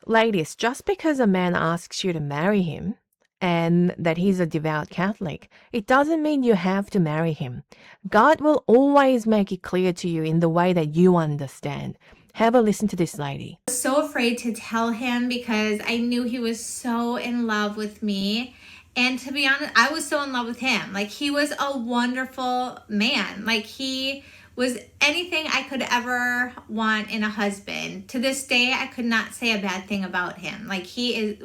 Ladies, just because a man asks you to marry him and that he's a devout Catholic, it doesn't mean you have to marry him. God will always make it clear to you in the way that you understand. Have a listen to this lady. I was so afraid to tell him because I knew he was so in love with me. And to be honest, I was so in love with him. Like, he was a wonderful man. Like, he was anything I could ever want in a husband. To this day, I could not say a bad thing about him. Like,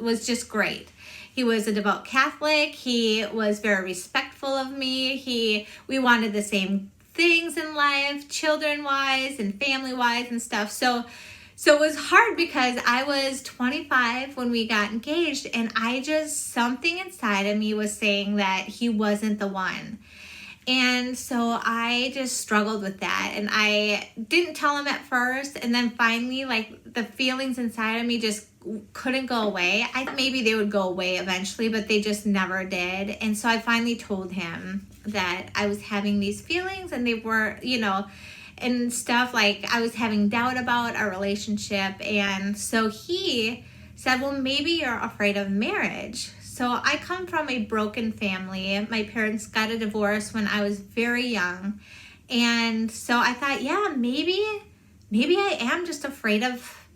was just great. He was a devout Catholic. He was very respectful of me. We wanted the same things in life, children wise and family wise and stuff. So it was hard because I was 25 when we got engaged, and something inside of me was saying that he wasn't the one. And so I just struggled with that, and I didn't tell him at first, and then finally, like, the feelings inside of me just couldn't go away. I thought maybe they would go away eventually, but they just never did. And so I finally told him that I was having these feelings, and they were, and stuff, like I was having doubt about our relationship. And so he said, well, maybe you're afraid of marriage. So I come from a broken family. My parents got a divorce when I was very young. And so I thought, yeah, maybe I am just afraid of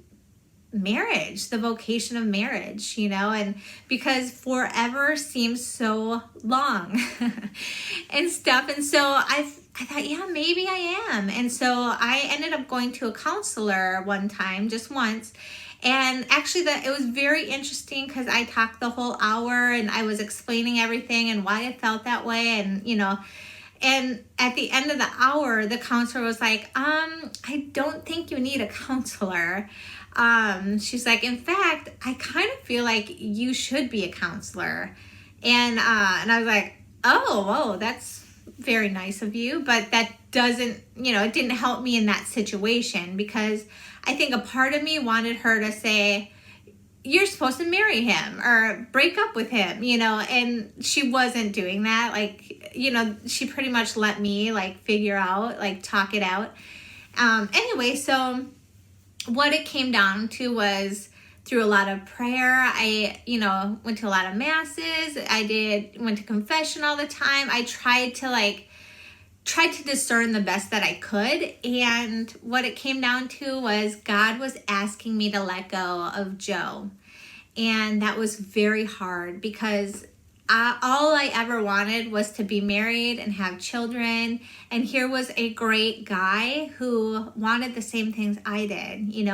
marriage, the vocation of marriage, and because forever seems so long and stuff. And so I thought, yeah, maybe I am. And so I ended up going to a counselor one time, just once. And actually it was very interesting because I talked the whole hour and I was explaining everything and why I felt that way. And at the end of the hour, the counselor was like, I don't think you need a counselor. She's like, in fact, I kind of feel like you should be a counselor. And I was like, oh, whoa, that's very nice of you. But that doesn't, it didn't help me in that situation, because I think a part of me wanted her to say, you're supposed to marry him or break up with him, and she wasn't doing that. Like, she pretty much let me figure out, talk it out. Anyway, so what it came down to was, through a lot of prayer, I, went to a lot of masses. Went to confession all the time. I tried to discern the best that I could. And what it came down to was God was asking me to let go of Joe. And that was very hard because all I ever wanted was to be married and have children. And here was a great guy who wanted the same things I did, and